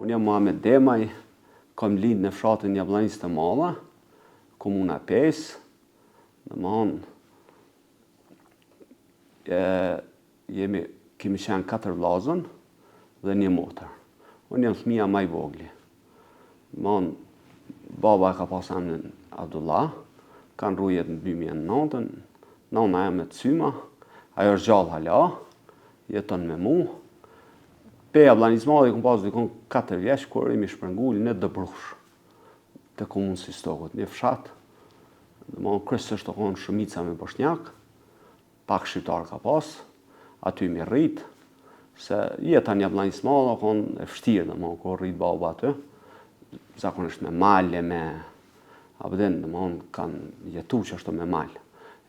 Unë jam Muhamet Demaj, kam lind në fshatin Jablanic të Madhe, komuna 5, kemi qenë 4 vllazën dhe 1 motër. Unë jam fëmija më i vogli. Baba e ka pas emrin Abdullah, kanë rrujet në 2009, nana e me të Cyma, ajo është gjallë hala, jeton me mu. Pe Jablanic Madhe i kom pas dikon 4 vjeç, kur imi shpërngulli në Dëbrush, të komunë si Stokut, një fshat. Kryesisht të konë shumica me bosnjak, pak shqiptar ka pas, aty mi rrit, se jeta në Jablanic Madhe konë e vështirë, kur rrit baba aty, zakonisht me malje, kanë jetu që është me malje.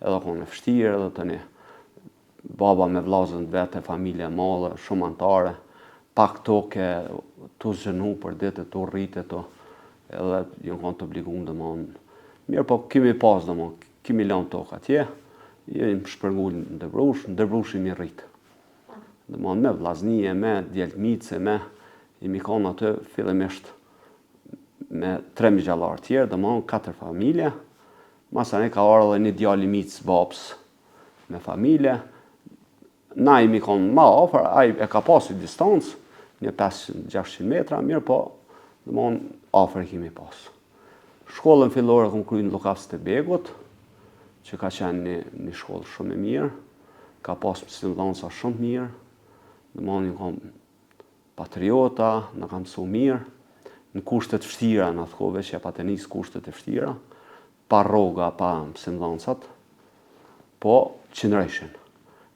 Edhe konë e vështirë, edhe të një baba me vllazën vetë, familje madhe, shumë antare, pak toke, të zgjënu për ditë, të rritë, edhe jënë konë të obliguar, mirë po kemi pas, kemi lanë tokë atje, jemi shpërngulli në Dëbrush imi rritë. Me vllaznije, me djeltmice, imi konë aty fillimisht me 3 migjallarë tjerë, 4 familje, masane ka ardhur edhe një djalë i micës babës me familje. Na imi konë ma afër, ai e ka pasur distancë, një 500-600 metra, mirë po, afër kemi pas. Shkollën fillore kom kryer në Llukas të Begut, që ka qenë një shkollë shumë e mirë, ka pas mësimdhënësa shumë mirë, një kom patriota, në kam mësu mirë, në kushtet vështira në atë kohë, që e patenis kushtet e vështira, pa rroga, pa mësimdhënësat, po qëndrejshin.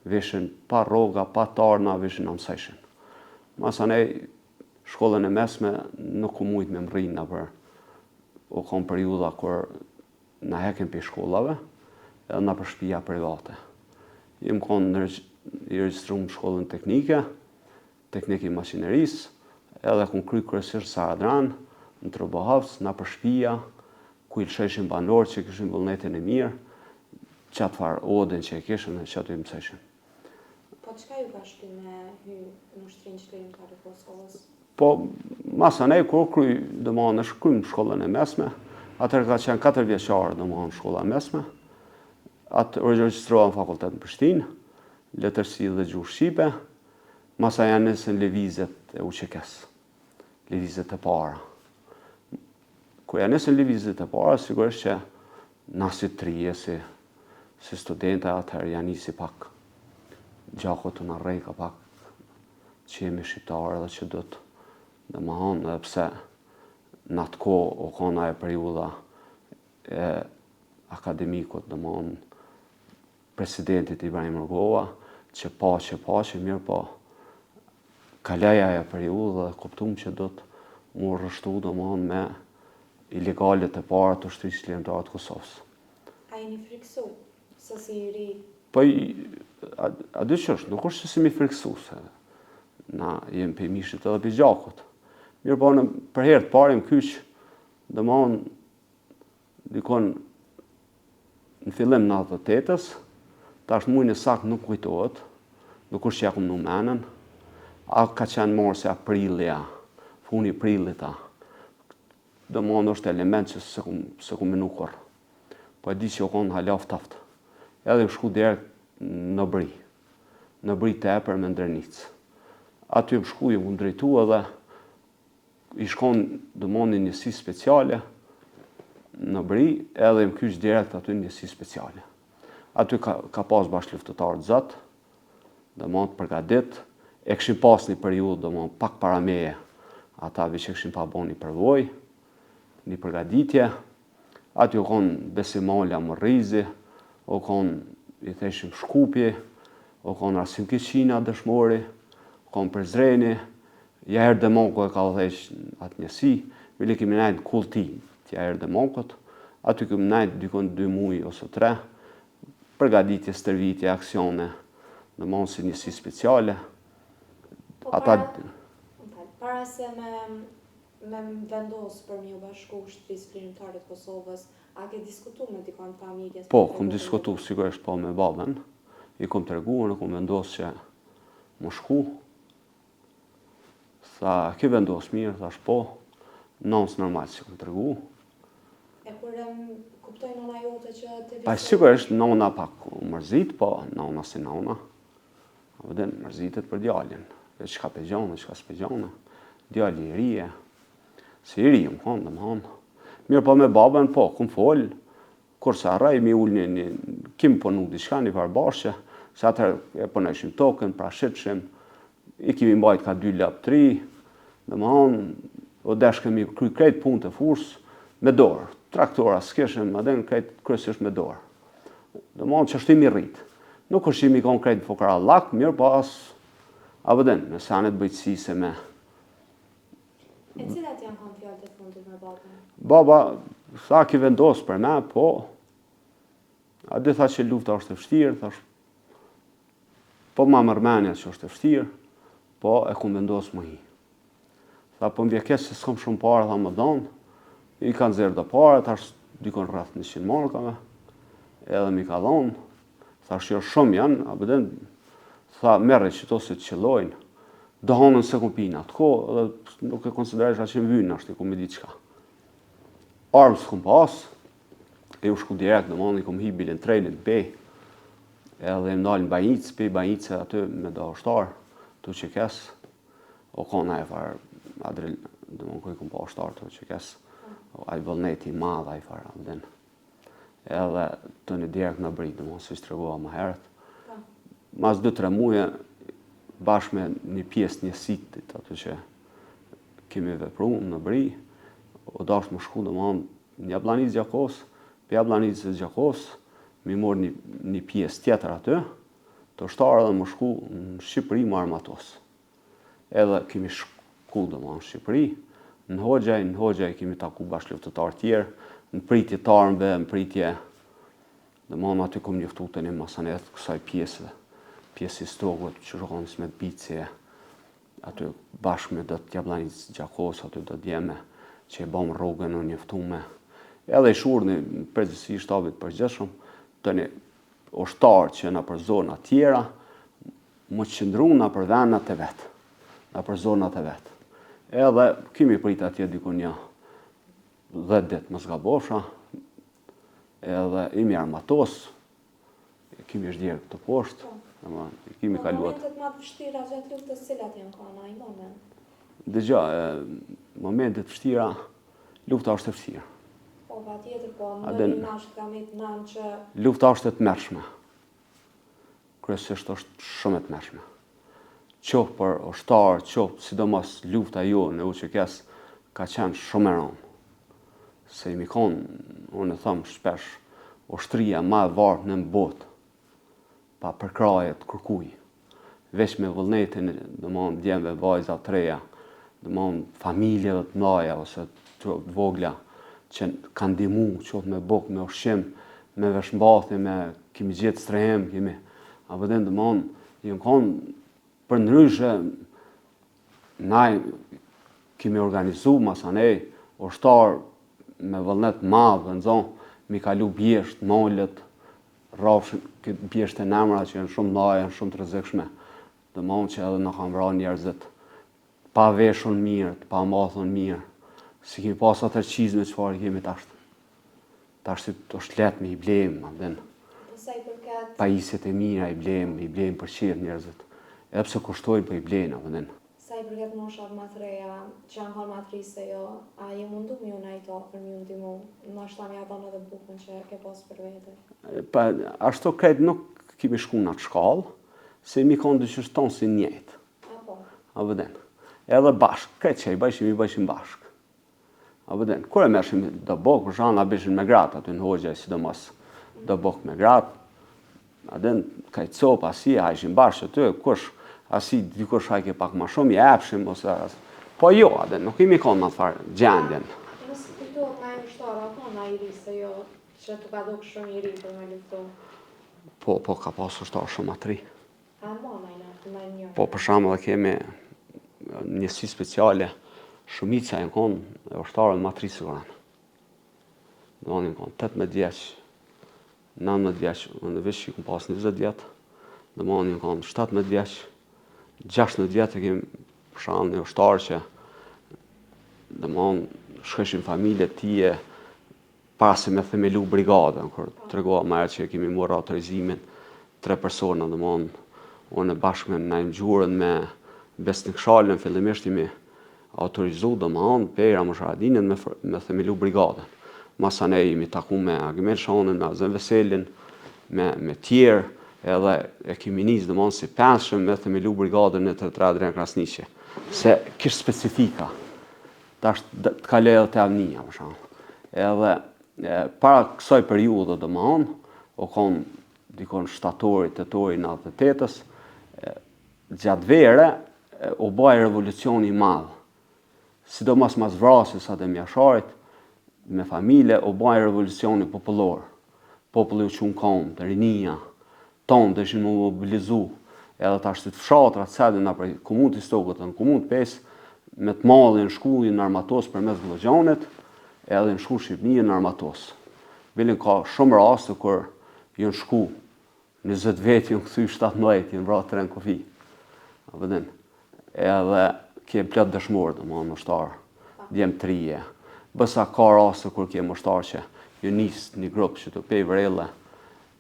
Vishin pa rroga, pa tarna, vishin në mësejshin. Masanej, shkollën e mesme nuk ku mujt me mrrinë për o kom periuda kur na hekin për shkollave, edhe na për shtëpia private. Jem konë i regjistrum shkollën teknike, tekniki maqinerisë, edhe kom kry kryesisht Saradran, në Trobohavc, na për shtëpia, ku i lësheshin banorë që kishin vullnetin e mirë, qatë farë odin që e kishin, që aty i mëseshin. Po çka ju ka shty me hy në ushtrinë qytetarë të Kosovës? Po, masanej, kur në shkollën e mesme, atër ka qenë 4 vjeçarë, në shkolla e mesme, atë regjistrova në fakultet në Prishtinë, letërsi dhe gjuhë shqipe, masa janë nisën lëvizjet e UÇK-s, lëvizjet e para. Kur janë nisën lëvizjet e para, sigurisht që na si trije, si studente, atëherë janë nisi pak gjakut të në rejka pak që jemi shqiptarë dhe që dhëtë dhe më hanë, edhe pse në atë ko o kona e periuda e akademikut, dhe më hanë presidentit Ibrahim Rugova, që pa, mirë po, kaleja e periuda dhe kuptum që dhëtë mu rështu, dhe më hanë me ilegalit e para të ushtrisë kombëtare të Kosovës. A jeni friksu, se si i ri? Po, a dy që është, nuk është që si mi friksu, se na jem për mishit edhe për gjakut. Mirë po, për herë të parim kyç, dhe më onë, dikon në fillim në 98-ës, tash mujnë e sakt nuk kujtohet, nuk është që ja kom në menën, a ka qenë morë se aprilja, funi aprilita, dhe më onë është element që se kom minu kur. Po e di që o konë halaf taftë. Edhe më shku direkt në Bri tepër me Ndrenicë. Aty më shku, më drejtu edhe i shkon dëmoni njësi speciale në Bri, edhe më kyç direkt aty njësi speciale. Aty ka pas bashkëluftëtarë të zëtë, dhe më të përgadit, e këshin pas një periudhë, dhe më pak para meje, ata që këshin pa bo një përvoj, një përgaditje, aty o konë Besimolja Morrizi, o konë i theshim Shkupi, o konë Rasim Kiqina dëshmori, o konë Përzreni, Jaher Demoko e ka dhesh atë njësi, vili kemi najtë kulti të Jaher Demokot, aty kemi najtë dykon 2 muaj ose 3, përgaditje, stërvitje, aksione, në mund si njësi speciale. Para se me vendosë për një bashku ushtrisë kombëtare të Kosovës, a ke diskutu me dikon familjes? Po, kom diskutu sigurisht po me babën, i kom treguar, kom vendosë që më shku, Tha, ke vendos mirë, thash po, nonës normal që këmë tregu. E kur kuptoj nona jote që të Pa sigurisht nona pak mërzit, po nona si nona. A vëden, mërzitet për djallin. Që ka pegjone, që ka s'pegjone. Djalli i rije. Si i rije, më konë, domethënë. Mirë po me babën, po, këmë folë. Kurse arrej, mi ullë një, kim punu diçka, një përbashqe. Se atër e punëshim tokën, pra shqetshim. I kimi mbajt ka 2 lap 3. Domethënë, o desh kemi kry krejt punë të fursë me dorë. Traktora s'keshim, adhen krejt kryesisht me dorë. Domethënë që shtim i rritë. Nuk është imi kon krejt në fukara lak, mirë pas, a vëden, me sanet bëjtësise me. E cilat janë kanë fjallët e fundit me babën? Baba, sa ki vendosë për me, po, a di tha që lufta është e vështirë, thash, po ma mërmenja që është e vështirë, po e ku vendosë më hi. Tha, po mbje kesë se s'kom shumë parë, tha më donë, i kanë zerë do parë, thash dikon rreth 100 markave, edhe mi ka dhonë, thash jo shumë janë, a bëden, tha merre që to se të qëllojnë, dohonën se ku pinë atë ko, edhe nuk e konsiderajsh a që më vynë ashtë, i ku me di qka. Armë s'kom pas, e u shku direkt, domethënë i kom hi bilin trejnit bej, edhe im nalën bajicë, pe bajicë aty me do ushtarë, tu që kesë, o kona e farë, domethënë ku i kom pa ushtarë tu që kesë, a i vëllneti madh, a i farë, abden. Edhe të një direkt në bri, domethënë si që tregova më herët. Mas 2-3 muje, bashkë me një pjesë njësitit, atë që kemi vepru në bri, o dash më shku domethënë një Jabllanicë Gjakos, për Jabllanicës Gjakos, mi mor një pjesë tjetër aty, të ushtarë edhe më shku në Shqipëri më armatos. Edhe kemi shku domethënë në Shqipëri, në Hoxhaj kemi taku bashkëluftëtarë tjerë, në pritje të armëve, në pritje, domethënë aty kom njoftu të një masanet kësaj pjesë i stogut, që shkonë Smet Bici, aty bashkë me do të Jabllanicës Gjakos, aty do t'jeme, që e bom rrugën në njoftume. Edhe i shurë një përgjithësi shtabit përgjithshëm, të një ushtarë që në për zonat tjera, më qëndru në për venat e vetë, në për zonat e vetë. Edhe kemi prit atje diku një 10 ditë më zgabosha, edhe imi armatos, kemi shdjerë këtë poshtë, kemi kaluat. Momentet më të vështira gjatë luftës cilat janë kanë ai moment? Dëgja, momentet vështira, lufta është e vështirë. Po, patjetër, po, në një nashtë kam e të nanë që... Lufta është e të mërshme. Kryesisht është shumë e të mërshme. Qoftë për ushtarë, qoftë sidomos lufta jo në UÇK-s ka qenë shumë e rëndë. Se imi konë, unë e thëmë shpesh, ushtria ma e vartë në botë, pa përkrajet kërkuj. Veç me vullnetin, domethënë djemve, vajza, treja, domethënë familje dhe të mlaja ose të vogla që kanë ndihmu, qoftë me bukë, me ushqim, me veshmbathje, me kemi gjetë strehem, kemi. A vëden domethënë janë konë për ndryshe na kemi organizu masanej ushtar me vullnet madh në zonë, mi kalu bjesht, molet, rrafshin bjesht e nemra që janë shumë mlaja, janë shumë të rrezikshme. Domethënë që edhe na kanë vrarë njerëzit pa veshun mirë, pa mbathun mirë. Si kemi pas atë qizme çfarë kemi tashtë. Tashtë është letë me i blejmë, abden. Sa i përket... Pajisjet e mira i blejmë për qirë njerëzit. Edhe pse kushtojnë për i blejnë, abden. Sa i përket moshat më të reja, që janë kanë matrise jo, a je mundu mi unë ajto për mi undimu? Nashta mi adon edhe bukën që ke pas për vete. Pa, ashtu krejt nuk kemi shku në atë shkallë, se mi konë dyqysh tonë si njëjtë. Apo? A vëden. Edhe bashkë, krejt që i bëjshim bashkë. A vëden, kur e mershim do bokë, për shana bëshin me gratë, aty në Hoxhaj, sidomos do bokë me gratë, a den, kajtë copë, asi, a ishim bashkë aty, kush, asi, dikush hajke pak ma shumë, i epshim, ose, po jo, a den, nuk imi konë në të farë gjendjen. Nësë kujtohet nga e mështara, apo nga i ri, se jo, që të ka dukë shumë i ri për me luftu? Po, ka pasur ushtarë shumë atri. A ma nga i njërë? Po, për shama dhe kemi njësi speciale, shumica e në konë e ushtarët matri siguran. Do në konë 18 vjeç, 19 vjeç, në veç që i kom pas 20 vjetë, do në konë 17 vjeç, 16 vjetë e kemi për shembull një ushtar që domthonë shkëshin familje tije para se me themelu brigadën, kur tregova më herët që kemi marrë autorizimin 3 persona, domthonë unë bashkë me Naim Gjurën me Besnik Shalën fillimisht jemi autorizu domthonë Pera Mushahadinin me themelu brigadën. Masane jemi taku me Agimel Shanën, me Azem Veselin, me tjerë, edhe e kemi nisë domthonë si penshëm me themelu brigadën në 33 Adrian Krasniqi. Se kish specifika. Tash të kaloj edhe te Avnia për shembull. Edhe para kësaj periudhe domthonë, o kon dikon shtatori, tetori 98-s, gjatë vere u baj revolucioni i madh. Sidomos mas vrasjes Adem Jasharit, me familje u baj revolucioni popullor. Populli u qunë kom, të rinia, tonë të ishin mu mobilizu, edhe tash të fshatrat sedin nga prej komunët Istokët në komunët 5, me të mallin shkullin në Armatos për mes Vllogjanit, edhe në shku Shqipëni në Armatos. Bilin ka shumë raste kur jënë shku 20 vetë jënë këthy 17, jënë vra 3 në kofi. Edhe kjem plot dëshmorë, domthonë ushtar, djem 3. Bësa ka raste kur kjem ushtar që ju nis një grup që të pej vrelle,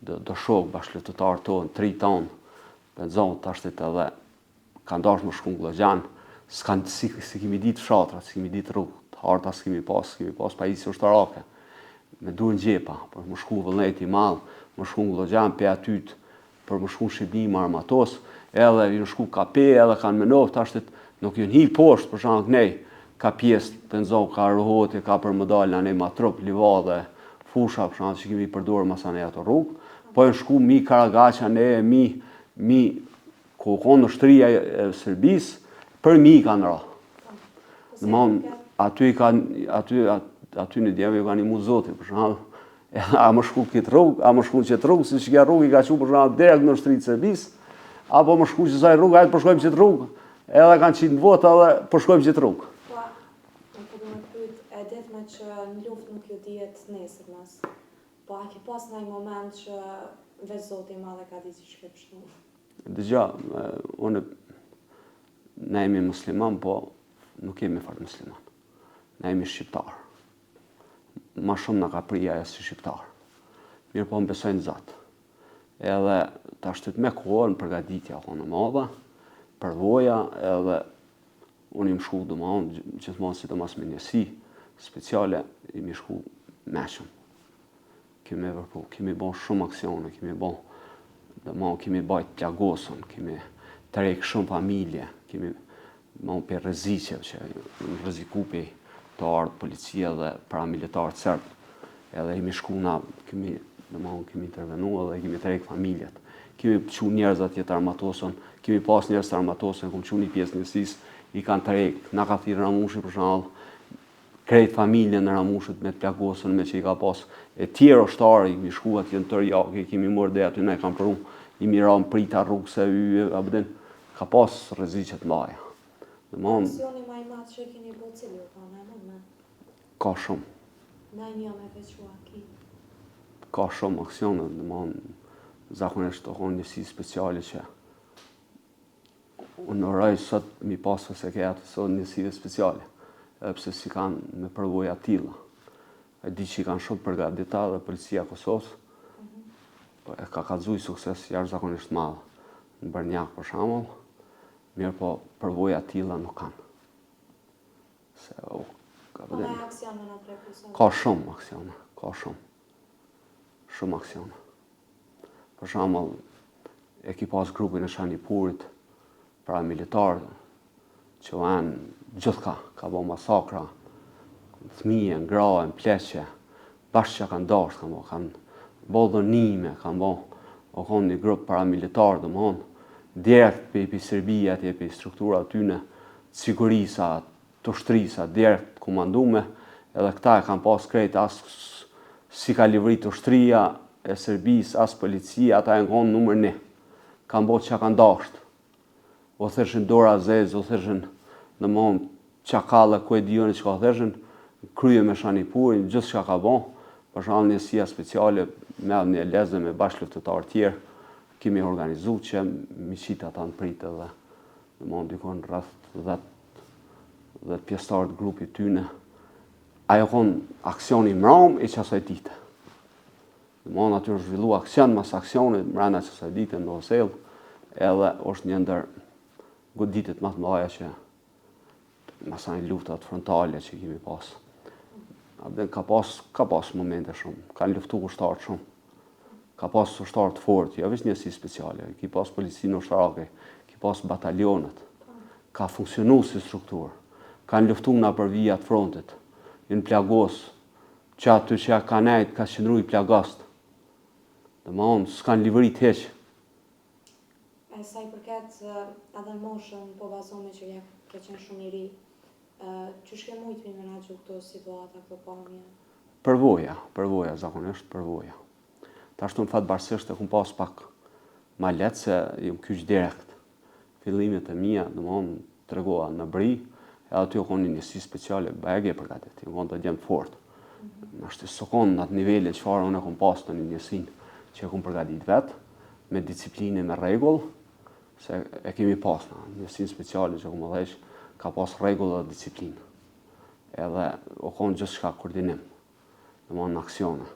do shok bashkëleftetarë tonë, 3 tonë, për zonë tashtit edhe kanë dash më shku në Vllogjan, si kemi ditë fshatrat, si kemi ditë rrugët, harta s'kemi pas pajisje ushtarake, me dur në gjepa, për më shku vullneti i madh, më shku në Vllogjan, pe atyt, për më shku në Shqipëni, më Armatos, edhe ju shku kape, edhe kanë menov, tashtit nuk ju hi poshtë, për shembull nej, ka pjesë të nxon, ka rrohoti, ka për më dalë në ma trup, livadhe, fusha, për shembull që kemi përdorur masane ato rrugë, po e shku mi Karagaqa, ne mi ku konë ushtria e Serbisë, për mi kanë ra. Domthonë aty në djeve ju kanë imu Zoti, për shembull, a më shku këtë rrugë, a më shku qëtë rrugë, si që kja rrugë i ka qu për shembull direkt në ushtri të Serbisë, apo më shku qësaj rrugë, hajtë përshkojmë qëtë rrugë, edhe kanë qitë në votë edhe përshkojmë qëtë rrugë. Po, në këtë më pyet, e ditë me që në luft nuk ju dijet nesër mas, po a ki pas në i moment që veç Zoti i madhe ka ditë që shkep shtu? Dëgja, ne jemi musliman, po nuk jemi fare musliman. Ne jemi shqiptar. Ma shumë nga ka prija e si shqiptar. Mirë po më besojnë Zot. Edhe ta shtyt me kohën përgatitja në madhe, përvoja, edhe unë im shku domthonë gjithmonë sidomos me njësi speciale, im shku meshëm. Kemi vërpu, kemi bon shumë aksione, kemi bajt plagosën, kemi tërek shumë familje, kemi për rreziqev që në rrezikupi të ardhë policia dhe paramilitarët serbë. Edhe jemi shku na, kemi intervenu edhe kemi tërek familjet. Kemi qu njerëz atje të Armatosën, kemi pas njerëz të Armatosën, kemi qu një pjesë njësis, i kanë tërek, na ka thirë Ramushi për shembull, krejt familjen në Ramushit me të plagosën, me që i ka pas e tjerë ushtarë, i shku atje në tërjake, kemi mërë dhe aty ne kam përru, i mira në prita rrugë se yje, ka pas rreziqe të mëdha. Aksioni ma i madh që keni bo cili u ka me? Ka shumë. Na një me veçua ki? Ka shumë aksione, zakonisht të konë njësi speciale që unë rrej sot mi pasë se ke atë sot njësive speciale, pse si kanë me përvoja tilla. E di që i kanë shumë përgatita dhe policia Kosovës, e ka kallëzuar sukses jashtëzakonisht madh. Në Bërnjak për shembull, mirë po përvoja tilla nuk kanë. Ka shumë aksione, ka shumë. Shumë aksione. Për shembull, e ki pas grupin e Shanipurit, paramilitarë, që janë gjithka, ka bo masakra, fëmijë, ngrohe, pleqe, bashkë që kanë dashur, kanë bo dhënime, kanë bo, o konë një grup paramilitarë, domthonë, direkt për Serbia, për struktura tyne, sigurisa, të shtrisa, direkt komandume, edhe këta e kanë pas krejt, as si ka livrit të shtria e Serbis, as policia, ata e në konë numër 1. Kanë bo që kanë dashur. O thëshin Dora Zez, o thëshin në mon Qakalle, ku e dioni që ka thëshin, krye me Shanipurin, gjithë që ka bon, për shembull njësia speciale me një lezë me bashkëleftetarë tjerë, kemi organizu që mi qitë ata në pritë dhe domethënë dikon rreth 10 pjesëtarë të grupit tyne. Ajo konë aksioni mram i qasaj dite. Domethënë aty është zhvillu aksion mas aksionit mbrana qasaj dite në Osell, edhe është një ndër goditit më të mëdha që masaj luftat frontale që kemi pas. Ka pas momente shumë, kanë luftu ushtarët shumë. Ka pas ushtarë të fortë, jo vetëm njësi speciale, ki pas policinë ushtarake, ki pas batalionet. Ka funksionu si strukturë. Kanë luftu nga për vijat frontit, në plagos, që aty që ka nejt, ka qëndru i plagast. Domethënë s'kan livrit heq. Sa i përket edhe moshën, po vazhdomi që ke qenë shumë i ri, që shke mujtë me menaxhu këto situata, këto pamje? Përvoja, zakonisht përvoja. Tashtu në fatbarësisht e kum pas pak ma letë se jam kyç direkt. Fillimet e mia, domethënë tregova në Bri, edhe aty konë një njësi speciale, bajege përgatit, jam konë të djemë fort. Nashtë së konë në atë nivellit çfarë unë e kum pas në një njësin që e kum përgatit vetë, me disciplinë, me rregull, se e kemi pas në njësin speciale që kum dheq, ka pas rregull dhe disciplinë. Edhe o konë gjithçka koordinim, domethënë në aksione.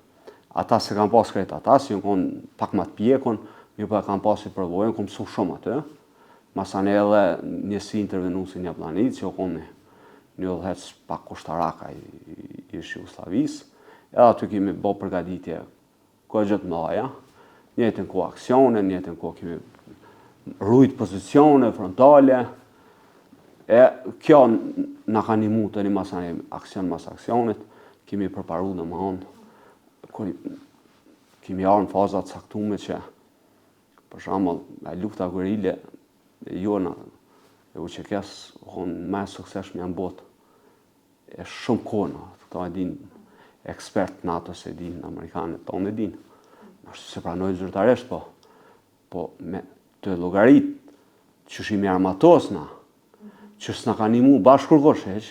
Ata se kanë pas krejt ata, si unë konë pak ma të pjekun, mi po e kanë pas i përvojën, kom mësu shumë aty. Masane edhe njësi intervenusi një planit, që o konë një dhec pak kushtaraka i Jugosllavisë. Edhe aty kemi bo përgatitje ko gjithë mëdha, njëjtën ko aksione, njëjtën ko kemi rujt pozicione frontale. E kjo na ka nimu të një masane aksion mas aksionit, kemi përparu në mëhon, kemi arë në fazat saktume që, për shembull, lufta guerile jona e UÇK-s konë më e suksesshme në botë. E shumë kona, këto e din ekspert NATO se din, amerikanët tonë e din. Ashtu se pranojnë zyrtarisht, po me të llogarit që shimi armatosna, që s'na ka nimu bashkë kërkosh heq,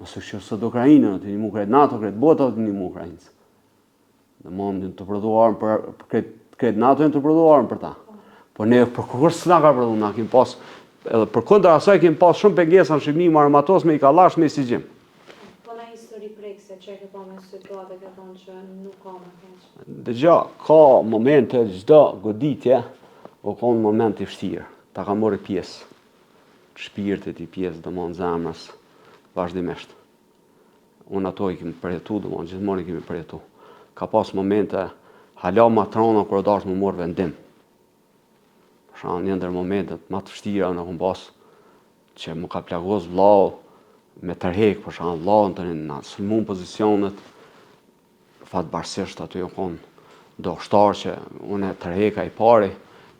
mëse që sot Ukrajinën, të nimu kretë NATO, kretë bota, të nimu Ukrajinës. Dhe mundin të prodhu armë për kretë NATO, të prodhu armë për ta. Po ne për kërkosh s'na ka prodhu, na kim pas, edhe për kundër asaj kim pas shumë pengesa në shqipni më armatosme i ka lash me si gjim. Po na histori prekse që e ke pa me situatë ke thonë që nuk ka më keq. Dëgja, ka momente, çdo goditje, o konë moment i vështirë, ta ka mori pjesë. Shpirtit i pjesë, domethënë zemrës, vazhdimisht. Unë ato i kemi përjetu, domethënë gjithmonë i kemi përjetu. Ka pas momente, hala matrona kur dash më mor vendim. Për shembull, një ndër momentet më të vështira në kum pas që më ka plagos vllau me tërhek, për shembull, vllaun tani na sulmon pozicionet. Fatbarësisht aty u kon do shtar që unë tërheka i pari,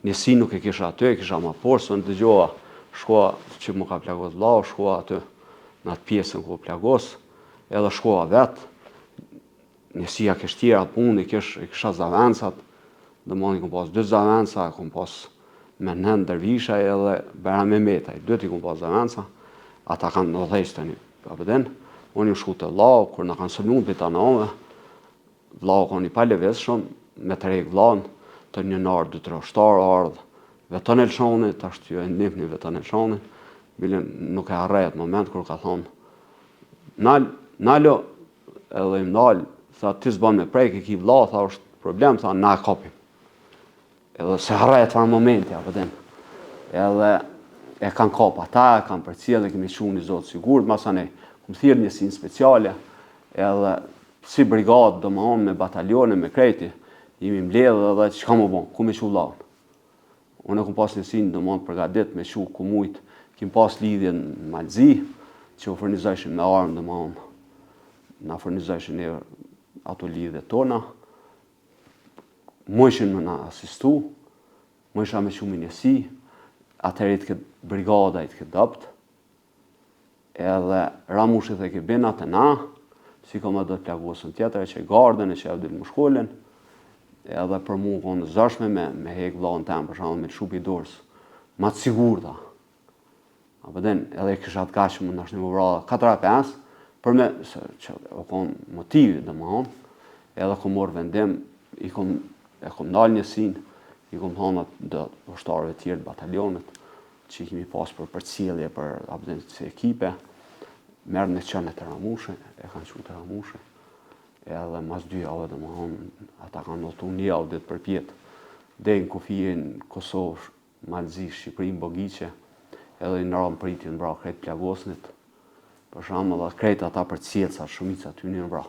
njësi nuk e kisha aty, e kisha më poshtë, unë dëgjova shkoa që më ka plagos vllau, shkoa aty në atë pjesën ku plagos, edhe shkoa vetë, njësia kish tjera punë, i kisha zavencat, domethënë i kom pas 2 zavenca, kom pas Menhen Dervisha edhe Bajram Mehmetaj, 2 i kom pas zavenca, ata kanë në dhejsh të një kapeten, unë i shku të vllau, kur në kanë sëllun për të nove, vllau kanë i paleves shumë, me të rejk vlaun, të një nërë 2-3 shtarë ardhë, vetën e lëshoni, të ashtë ju e ndihni vetën e lëshoni, bilin nuk e arrejt moment kur ka thonë, nalo, edhe im nalë, tha ti s'ban me prejk, e ki vla, tha është problem, tha na kapim. Edhe se arrejt farë momenti, apëtin. Edhe e kanë kap ata, e kanë përcija dhe kemi shu një zotë sigurt, masane, këmë thirë njësin speciale, edhe si brigadë, do më onë me bataljone, me krejti, jemi mbledhe dhe që ka më bon, ku me shu vlaun. Unë e kom pas njësin do më onë përgadit me shu ku mujtë, kim pas lidhje në Malzi, që u furnizojshin me armë do më onë, na furnizojshin e ato lidhje tona, mojshin me na asistu, mojsha me shumë njësi, atëherë i të këtë brigada i të këtë dopt, edhe ramushit e këtë binat e na, si ka më do të plagosën tjetër, që e gardën e që e vdil më shkollin, edhe për mu konë zërshme me hek vlaun tem, për shumë me të shupi dorës, ma të sigurta. Apëten, edhe i kësha të kashë më nashtë një vrada 4-5, për me, që o konë motivi dhe më honë, edhe kom morë vendim, e kom nalë njësin, i kom honat dhe ushtarëve tjerë të batalionit, që i kemi pas për përcjellje për si ekipe, merë në qënë të Ramushe, e kanë qu të Ramushe, edhe mas 2 javë ata kanë notu 1 javë ditë për pjetë, dhe në kufijin Kosovë, Malzi, Shqipëri, Bogiqe, edhe në ramë pritje në bra krejt plagosnit, për shamë dhe krejt ata për cilësa, shumica ty një në bra.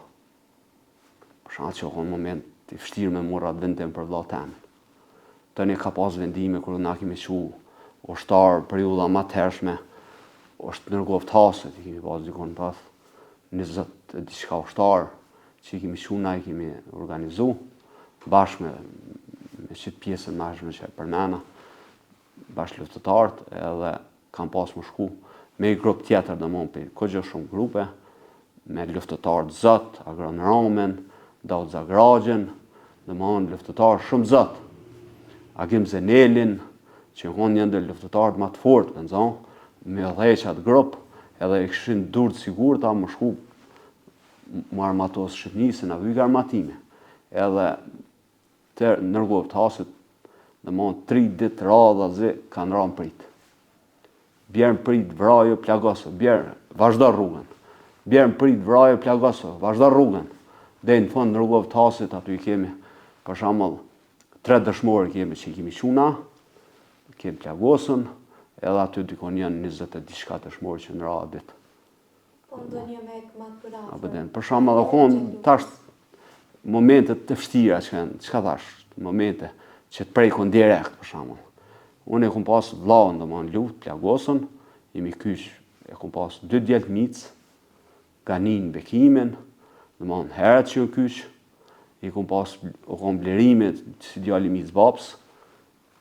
Për shamë që në moment i fështirë me mura të vendem për vla temin. Të një ka pas vendime kërë na kemi qu ushtarë periuda ma tërshme, është nërgoft haset, i kemi pas dikon pas 20 diçka ushtarë, që i kemi qu na i kemi organizu, bashkë me qitë pjesën mashme që e përmena, bashkë luftëtarët, edhe kam pas më shku me i grup tjetër dhe mon për këgjë shumë grupe, me luftëtarët zët, agronomen, Daud Zagragjen, dhe mon luftëtarë shumë zët, Agim Zenelin, që në një ndër luftëtarët ma të fort, në zonë, me dheqat grup, edhe i këshin dur të sigur ta më shku më armatos Shqipnisë në vyk armatime. Edhe të nërgov të hasit, dhe mon 3 ditë radha zi kanë ranë prit. Bjerën prit, vrajo, plagaso, bjerën, vazhdo rrugën. Bjerën prit, vrajo, plagaso, vazhdo rrugën. Dhe në fund nërgov të hasit, aty i kemi, për shamëll, 3 dëshmorë kemi që i kemi quna, kemi plagosën, edhe aty dikon janë 20 diçka dëshmorë që në ra ditë. Po ndo një me këmat për Për shama dhe konë, tash momentet të fështira që ka tash, momente që të prejkon direkt, për shama. Unë e kom pas vlaun dhe ma në luft, plagosën, jemi kysh, e kom pas 2 djeltë micë, Ganin Bekimin, dhe ma në heret që jo kysh, i kom pas, o kom blerimet si djali micë babs,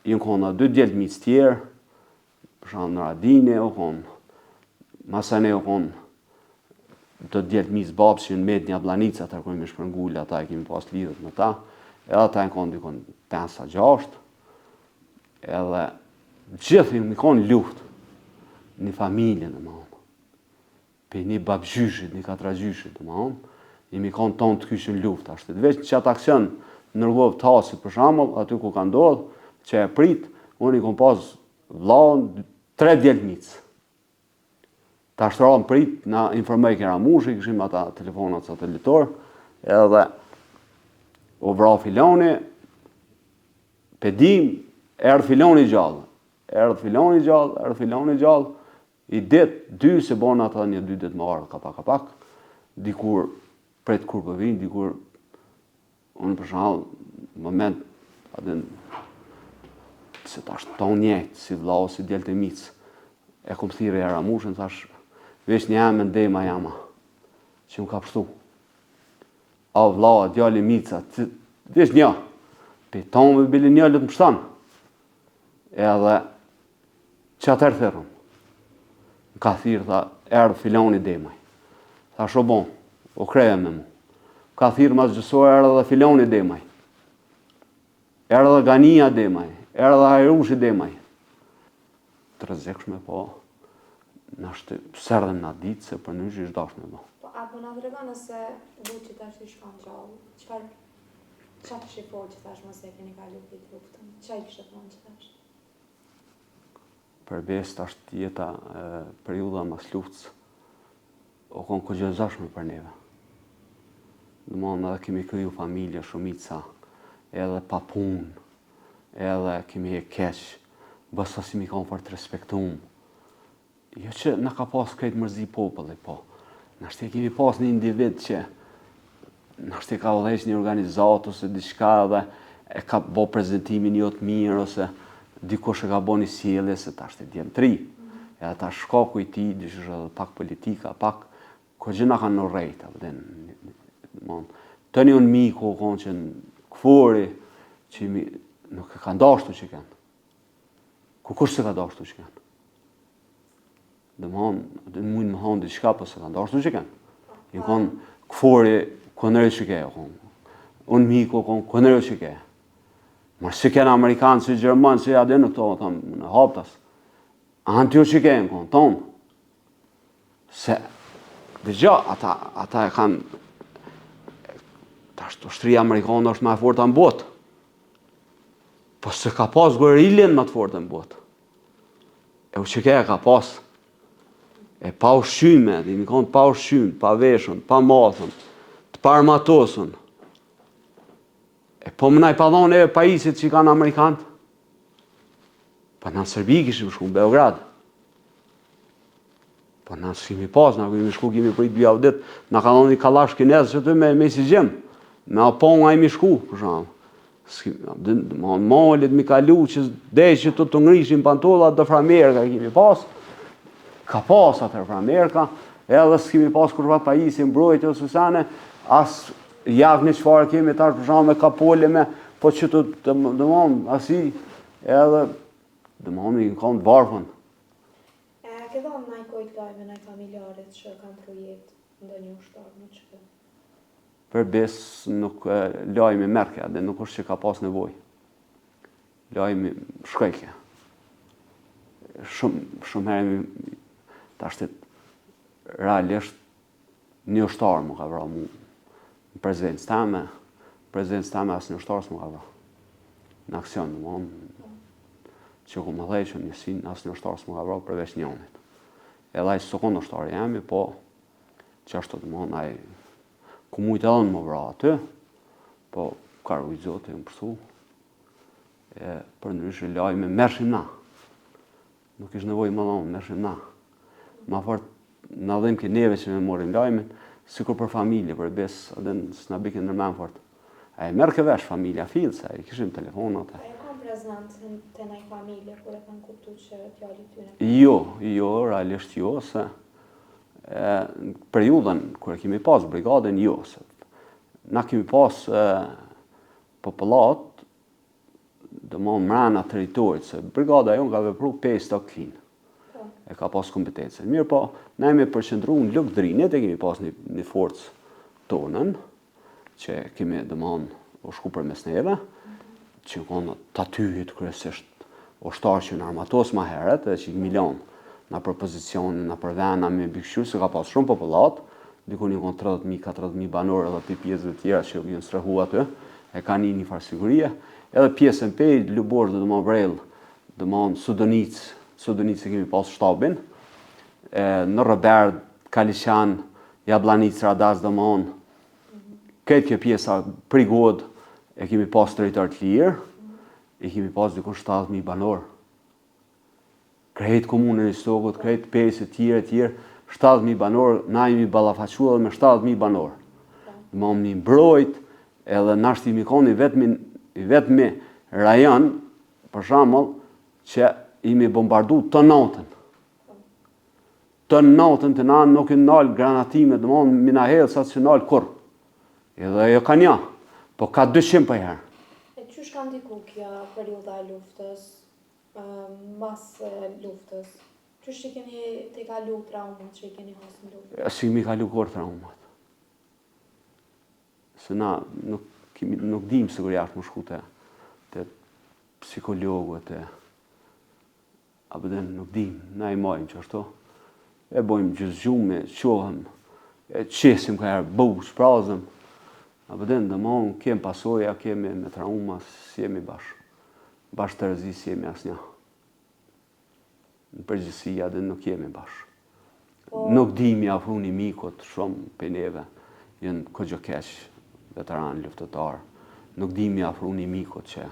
i në kona 2 djeltë micë tjerë, për shama në Radine, o kom, masane o kom, do djeltë micë babs që në met një blanica, të kojmë shpërngullë, ata e kemi pas lidhët me ta, edhe ata e në konë dikon 5-6, edhe gjithë i në konë luft, një familje në ma onë, pe një babgjyshit, një 4 gjyshit në ma onë, i mi konë tonë të kyshin luft, ashtë të veç që atë aksion nërgov të hasit për shamëll, aty ku ka ndodhë, që e prit, unë i kom pas vlaun 3 djeltë micë. Ta shtralën prit, na informej kera mushi, këshim ata telefonat satelitor, edhe o vra filoni, pedim, erdhë filoni gjallë, i dit 2 se bon ata një 2 dit më arë, kapak, dikur pret kur për vinë, dikur unë për shahal, moment, adin, se tash ton njëjtë, si vlau, si djelë të micë, e kom thire e Ramushën, tash, vesh një amë ndema jama, që më ka pështu. A vlau, a djali mica, vesh një, pe tonë me bili një lëtë më shtanë. Edhe, që atër thërëm, më ka thirë, tha, erdhë filoni demaj. Tha shobon, o kreje me mu. Ka thirë mas gjësore, erdhë dhe filoni demaj. Erdhë dhe Gania demaj. Erdhë dhe Hajrushi demaj. Të rëzekshme po, nashtë sërdhen nga ditë, se për në ishë dashme po. Po, apo nga të rega nëse du që tash i shkon gjallë, qëfar të shifoj që tash mëse keni ka lupit luftën? Qa i kështë thonë që tash? Për bes tash tjeta periuda mas luftës, o konë këgjëzashme për neve. Në mënë edhe kemi kryu familje shumica, edhe pa punë, edhe kemi e keqë, bësa si mi konë për të respektumë. Jo që në ka pas krejtë mërzi populli, po. Nashtë kemi pas një individ që nashtë ka vëdheq një organizatë ose diçka dhe e ka bo prezentimin jo të mirë ose dikush e ka bo një sjellje se tash të djemë tri. Edhe ta shkaku i ti, dishë edhe pak politika, pak ko gjëna kanë në rejta. Të një unë miku, konë që në këfori, që nuk e ka ndashtu që kënë. Kush se ka ndashtu që kënë? Dhe mujnë më honë diçka, po se ka ndashtu që kënë. I konë këfori, kënërë që kënë. Unë miku, kënërë që kënë. Mërë që kënë Amerikanë, që Gjermanë, që adhe në këto, në haptas. Anë tjo që kënë, tonë. Se, dhe gjë, ata e kanë, tash të shtria Amerikanë është ma e forta në botë. Po se ka pas gueriljen ma të forta në botë. E u që ke ka pas, e pa ushqyme, dhe mi konë pa ushqyme, pa veshën, pa mathën, të pa armatosën. E po më naj pa dhonë e pajisit që i kanë Amerikanët. Pa na në Serbi kishim shku në Beograd. Po na s'kemi pas, na kemi shku, kemi prit 2 javë ditë, na ka dhonë një kalash kinezë që të me si gjem. Me aponga imi shku, për shumë. Molit mi kalu që dhe që të ngrishim pantollat dhe framerka kemi pas. Ka pas atër framerka, edhe s'kemi pas kërva pajisi mbrojtje ose sane, as jakni qëfar kemi tash për shumë me kapole me, po që të dëmon asi, edhe dëmon i në kom të varfën. Ke dhonë naj kojt lajme, naj familjarit që kanë projekt ndë një ushtarë në qëtë? Për besë nuk lajmi merke, dhe nuk është që ka pas nevoj. Lajmi shkajke. Shumë herë ta shtet realisht një ushtarë më ka vra mu. Në prezencë teme asë një ushtarës më ka vra. Në aksion, në mënë, që ku më dhej që njësin, asë një ushtarës më ka vra përveç njënit. Edhe ajë së ushtarë jemi, po që ashtë të mënë, ajë ku mujtë edhe në më vra aty, po ka rujtë zote më përsu, për ndryshë lajme, mershim na. Nuk ishë nevoj më dhonë, mershim na. Ma fort, në dhejmë ke neve që me morim lajmen, sikur për familje, për besë, edhe s'na bikin nërmen fort. A e merë këvesh familja, filë, se a i kishim telefonat. A e kom prezant të nej familje, kur e kanë kuptu që t'jalli t'yne? Jo, realisht jo, se në periudën kër kemi pas brigadën, jo, se na kemi pas popullat, dhe më mrena teritorit, se brigada jo nga vepru 5 klinë. E ka pas kompetencën. Mirë po, ne me përqendru në Lugdrinit, e kemi pas një forcë tonën, që kemi dëmon u shku për mes neve, që konë të atyhit kërësisht ushtarë që në armatos ma heret, edhe që i milion në për pozicionin, në për vena me bikëshur, se ka pas shumë popullat, diku një konë 30.000, 40.000 banorë edhe për pjesëve tjera që jënë strehu aty, e ka një farë sigurie, edhe pjesën pej, Luborë dhe dëmon Vrel, dëmon Sudonicë kemi pas shtabin, në Robert, Kalishan, Jablanic, Radaz, dëmon, këtë kjo pjesa prigod, e kemi pas territor të lirë, e kemi pas dikon 70.000 banorë. Krejt komunën i Stokut, krejt pesë tjere, 70.000 banorë, na jemi ballafaqua me 70.000 banorë. Dëmon një mbrojt, edhe nashtë i mikon i vetëmi rajon, për shembull, që imi bombardu të natën. Të natën të nanë nuk i nalë granatime, dhe mon mina hedhë sa që nalë kur. Edhe jo ka një, po ka 200 për herë. E qysh ka ndiku kja periuda e luftës, mas luftës? Qysh që keni të kalu traumat që i keni hasë në luftë? Si mi kalu kur traumat. Se na nuk dim se kur jashtë më shku të psikologu, apëden nuk dim, na i majmë që ashtu. E bojmë gjëzgjume, qohëm, e qesim ka herë buë, shprazëm. Apëden dhe mon, kem pasoja, kemi me trauma, si jemi bashkë. Bashkë të rëzi si jemi asnja. Në përgjësia dhe nuk jemi bashkë. Nuk dimi afru një mikot shumë për neve, jënë këgjo keqë veteran luftëtarë. Nuk dimi afru një mikot që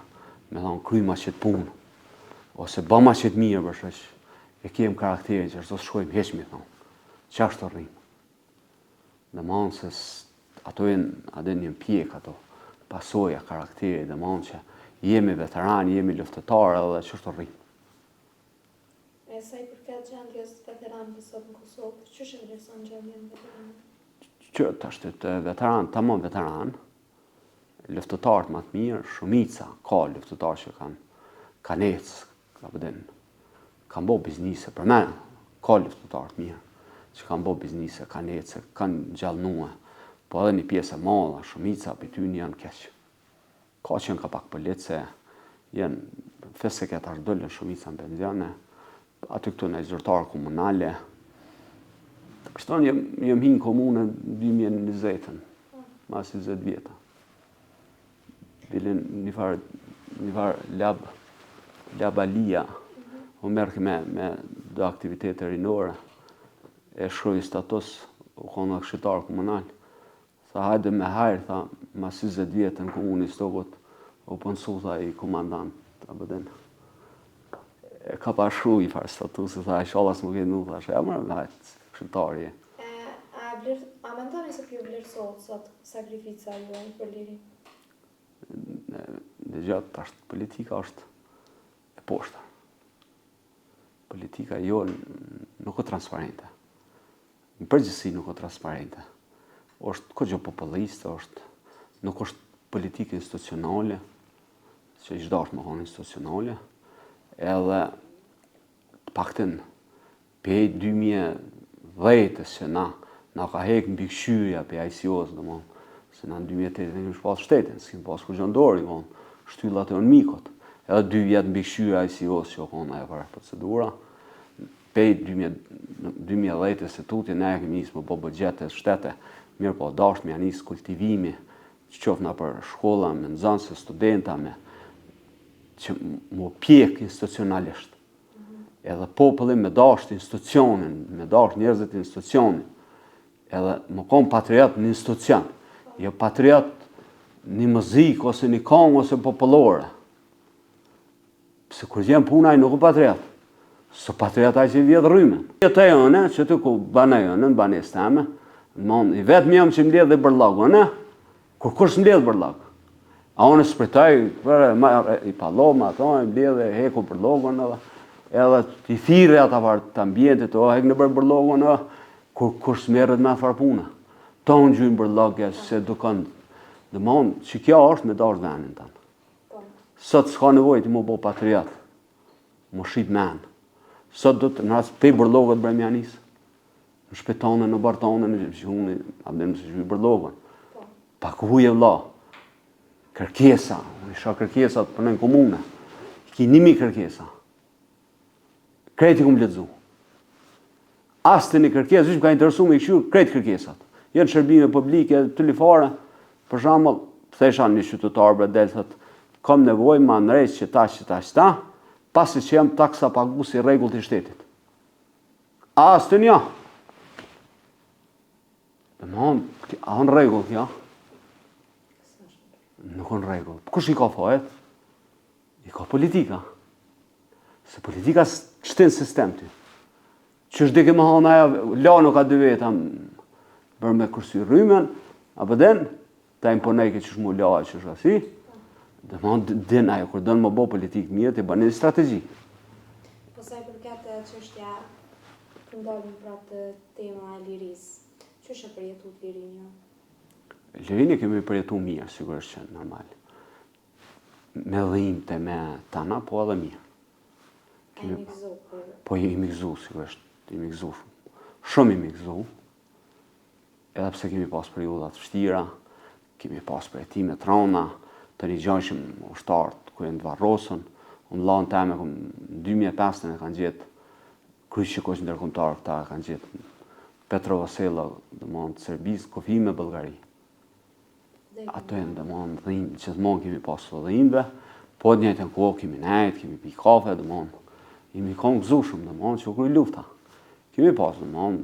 me thonë kryma që të punë, ose bëma që të mirë bërshëq, e kem karakterin që është të shkojmë heq mi thonë, që ashtë të rrimë. Dhe manë se ato jenë një pjek ato, pasoja karakteri, dhe manë që jemi veterani, jemi luftëtarë edhe që është të rrimë. E sa i përket gjendjes veteranëve sot në Kosovë, që shë vlerëson gjendjen veteranëve? Që të ashtë të veteran, të mon veteran, luftëtarët më të mirë, shumica, ka luftëtarë që kanë ecë, kanë bo biznise, për me, ka luftëtarët mirë, që kanë bo biznise, kanë ecë, kanë gjallnue, po edhe një pjesë e madhe, shumica për ty një janë keqë. Ka që janë ka pak pëllitë se jenë fese këtë ashtë dëllën shumica në penzione, aty këtu në zyrtarë komunale. Kështon jem hinë komunën 2020-ën, mas 20 vjetë. Dilin një farë labalia, u merë me do aktivitete rinore, e shkroj status, u konë këshitar komunal. Tha hajde me hajrë, tha, mas 20 vjetë në komunë i Stokut, u pënsu, tha, i komandant, abëden. E ka pa shkru i farë statusi, tha, inshallah s'më këtë nuk, tha, e mërë me hajtë, këshitarje. A mendoni se kjo vlerësohet sot sakrifica juaj për liri? Në gjatë, politika është e poshta. Politika jo nuk është transparente. Në përgjithësi nuk është transparente. Është këgjo populliste, nuk është politikë institucionale, që i çdo është më konë institucionale, edhe pakten pej 2010 që na ka hek mbi këshyrja për ICO-s, se na në 2008 kemi pas shtetin, s'kem pas kur gjëndori, shtyllat e mikot. Edhe 2 vjetë mbi këshyrja ICO-s që konë ajo për procedura. Pej 2010 institutin ne kemi nisë më po bëgjete shtete, mirë po dasht me janisë kultivimi, që qofna për shkolla, me nxënëse, studenta, që më pjek institucionalisht. Edhe populli me dasht institucionin, me dasht njerëzit institucionin, edhe më konë patriot në institucion, jo patriot një mëzik, ose një kong, ose popullore. Pse kur gjenë punaj nuk u patriot, së patriot aj që i vjetë rrymen. Jetë e jëne, që të ku banë e jëne, në banes teme, i vetë mjëm që mbledh dhe bërlagu, kur kush mbledh bërlagu. A unë spritaj, i paloma, i mbledh dhe heku bërlagu, edhe i thire ata të ambientit, hek në bërlagu, kur kush merret me farë puna. Ta unë gjujnë bërlagja, se dukan, dhe mon, që kjo është me dash venin tanë. Sot s'ka nevoj të mu bo patriot, mu shqit men. Sot do të nëras pej bërlogët bremjanis, në shpetane, në bartane, në gjuni, abdem se gjujnë bërlogën. Pa ku huje vla, kërkesa, unë isha kërkesa të përnën komune, ki 1000 kërkesa. Krejti ku më letëzu. Asë të një kërkesë, vishë më ka interesu me i këshurë krejt kërkesat. Jenë shërbime publike, të lifare, për shambull, thesha një qytetarë bredel, thët, kam nevoj ma nërejtë që ta, pasi që jam taksa pagu si regull të shtetit. Asë të një. Dhe më honë, a honë regull kja? Nuk honë regull. Kush i ka fajt? I ka politika. Se politika qëtin sistem ty. Që është dike më hanë aja, lano ka 2 veta bërë me kërsy rrymen, apëden, ta imponejke që shmu laja që është asi, dhe më hanë din ajo, kur dënë më bo politikë mirë, të banë një strategi. Po sa i përket çështja të ndalim pra të tema e liris, që është përjetu të lirin jo? Lirin e kemi përjetu mirë, sigurisht që normal. Me dhimte, me tana, po edhe mirë. A i mikzu? Po i mikzu, sigurisht. I mikzu, shumë i mikzu, edhe pse kemi pas periudat vështira, kemi pas përjetime trona, të një gjojshim ushtartë ku e në Varrosën, unë lanë teme, në 2005 e kanë gjithë, kryqë që koqë ndërkomtarë këta e kanë gjithë, Petro Vasela, dhe mënë të Serbisë, Kofi me Bulgari. Ato e në dhe mënë dhimë, që të mënë kemi pas të dhimëve, po të njëjtë në kohë kemi nejtë, kemi pi kafe, dhe mënë, imi konë gëzushëm, dhe mënë që u kry lufta. Kemi pas, dhe mënë...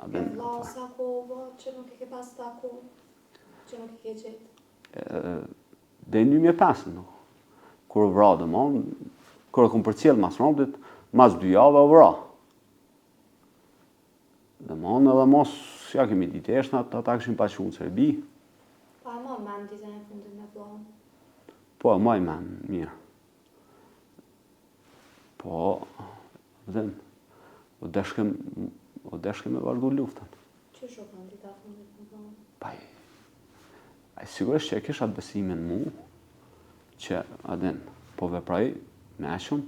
E vla sa kohë, që nuk e ke pas ta kohë, që nuk e ke gjithë? Dhe në 2005, nuk. Kur vra, dhe mënë, kur e kom për cilë mas rëndit, mas 2 javë e vra. Dhe mënë edhe mos, ja kemi ditë eshna, ata këshim pa që unë Serbi. Pa e ma men ditën e fundit me vla? Po e ma i men, mirë. Po, dhe o deshkem me vazhdu luftën. Që shokon dita fundit me vla? Pa, a sigurisht që e kisha të besimin mu, që adin, po vepraj me eshëm,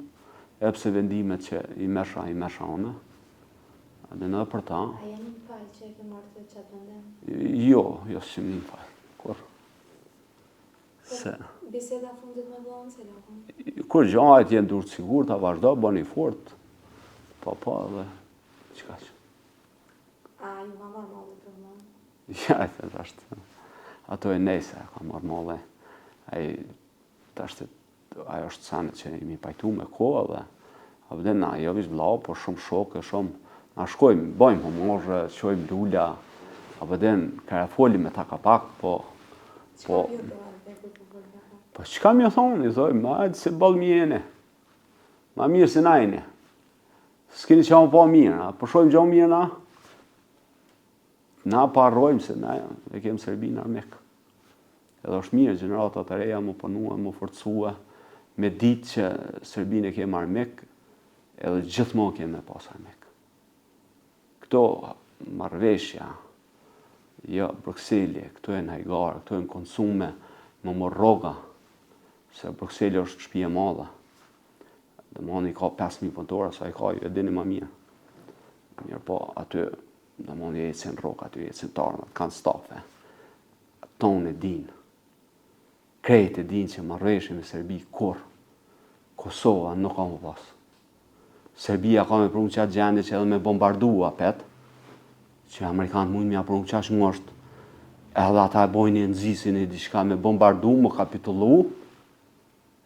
edhe pse vendimet që i mesha one, adin edhe për ta. A jeni në faj që e ke marrë të qatë vendim? Jo, s'jëm një faj, kur. Se... Biseda fundit me vla në cila kon? Kur gjajt jenë durë të sigur, ta vazhdo, bëni fort, po, dhe qka që. A ju ka marrë malli për vla? Ja, e të ashtë, ato e nejse, ka marrë malli. Ajo është sanë që imi pajtu me kohë, dhe A vëden na, jo vish vlau, po shumë shokë, shumë, na shkojmë, bëjmë humorë, qojmë lula, a vëden, kërë foli me ta ka pak, po, qka mi thonë, i thoi, ma edhe se bëllë mi jene, ma mirë se na jene, s'kini që pa mirë, a përshojmë gjo mirë na parrojmë se na e kemë Serbinë armik. Edhe është mirë, gjeneratat të reja më punua, më forcua, me ditë që Serbinë e kemë armik, edhe gjithmonë kemë me pas armik. Këto marrëveshja, jo Bruxelli, këto e në hajgarë, këto e në konsume, më më roga, se Bruxelli është shtëpi e madhe. Domthoni ka 5.000 punëtorë, sa i ka, ju e dini më mirë. Mirë po, aty, domthoni ecin rroga, aty ecin tarmat, kanë stafe. Tonë e dinë. Krejt e dinë që marrëveshje me Serbi kur. Kosova nuk ka më pas. Serbia ka me prun qatë gjendje që edhe me bombardua pet, që Amerikanë mund me aprun qash mu është, edhe ata e bojnë e nëzisin e diçka me bombardu, më kapitullu,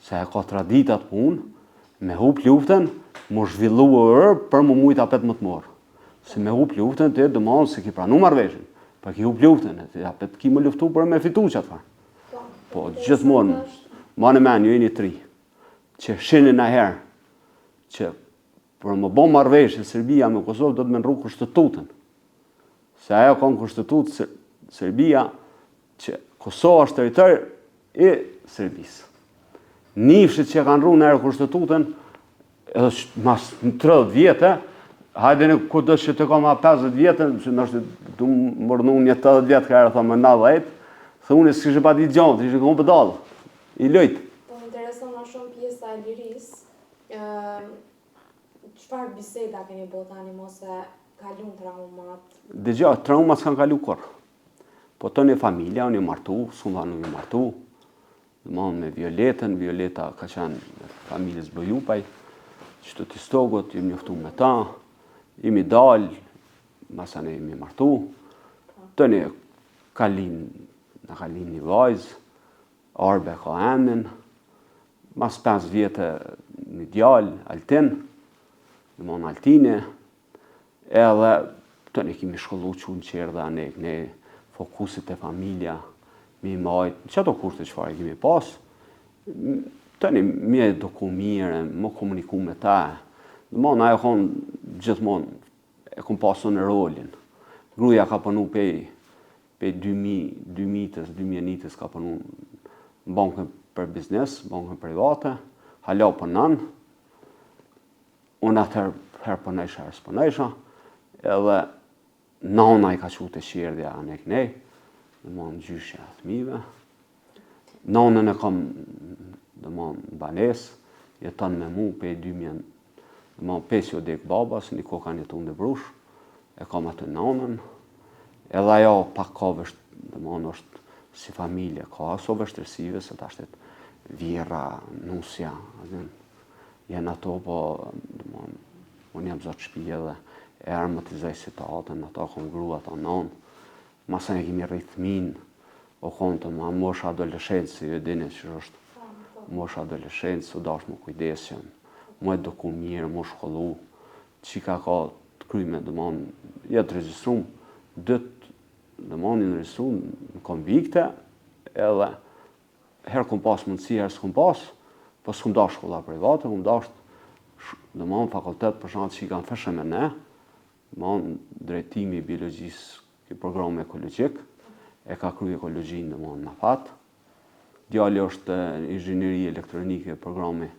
se e ka traditat punë, me hup luftën, më zhvillu për më mujtë apet më të morë. Se me hup luftën, të dëmonë se ki pranu marrëveshjen, pa ki hup luftën, apet ki më luftu për me fitu qatë farë. Po, gjithmonë, ma në men, ju e një tri, që shinin e herë, që për më bon marrëveshje Serbia me Kosovë do të me nru kushtetutën. Se ajo ka në kushtetutë Serbia që Kosova është territor i Serbisë. Nifshit që kanë nru në erë kushtetutën, edhe mas 30 vjetë, hajde në ku dështë që të ka ma 50 vjetë, që nështë të mërnu një 80 vjetë ka erë, tha më 90, thë unë e s'kishë pa ditë gjonë, ishë këmë pëdalë, i lojtë. Po më intereson ma shumë pjesa e lirisë, çfarë biseda keni bo tani mose kalun traumat? Dëgja, traumat s'kan kalu kur. Po të një familja, unë i martu, s'unë nuk i martu, dëmonë me Violetën, Violeta ka qenë familjes Bojupaj, që të tistogot, jemi njoftu me ta, jemi dalë, masane jemi martu, të një kalin, në kalin një vajzë, Arbe ka emnin, mas 5 vjetë një djallë, Altin, dëmonë Altine, edhe të një kemi shkollu që në qërë dhe ne fokusit e familja, mi majtë, që ato kurse që farë kemi pas, të një mi eduku mire, më komuniku me ta, dëmonë ajo konë gjithmonë e kom pasu në rolin. Gruja ka përnu pej 2000 ka përnu në bankën për biznes, bankën private, hala përnën, unë atër herë përnejsha, herë s'përnejsha, edhe nana i ka qute qirdja anë e kënej, dëmonë gjyshja thmive. Nanën e kam, dëmonë, banes, jeton me mu pej 2000, dëmonë, 5 jo dek baba, se një ko kanë jetu në brush, e kam atë nanën, edhe ajo pak ka dëmonë, është si familje, ka aso vështërsive, se ta shtet vjera, nusja, jenë ato, po, dëmonë, unë jam zotë shpije dhe e armatizaj situatën, ato kom grua ta nanë, masën e kemi rritmin, o konë të ma mosh adoleshencë, si ju dini që është mosh adoleshencë, u dash më kujdesjen, më eduku mirë, më shkollu, qika ka të kryme, dëmonë, jetë registrum, dëmonë në registrum, në konvikte, edhe herë kom pas mundësi, herë s'kom pas, po s'kom dash shkolla private, kom dash, dëmonë, fakultet për shantë që i kanë feshë me ne, dëmonë, drejtimi i biologjisë, program ekologjik, e ka kry ekologjinë dëmonë në fatë. Djali është inxhinieri elektronike, programi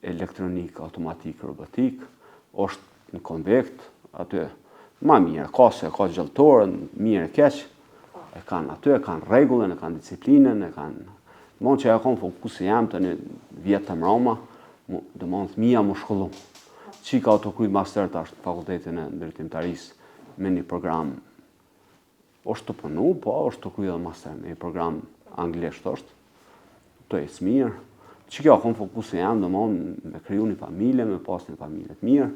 elektronik, automatik, robotik, është në konvekt, aty ma mirë, ka se ka gjallëtorën, mirë e keq, e kanë aty, e kanë regullën, e kanë disiplinën, e kanë... Dëmonë që e kanë fokusë jam të një vjetë të mrama, dëmonë të mija më shkollu. Qika auto kry master të ashtë fakultetin e ndërtimtarisë me një program është të përnu, po është të kryë dhe master me një program anglisht është, të e smirë. Që kjo akon fokusë jam, dhe me kryu një familje, me pas një familje të mirë.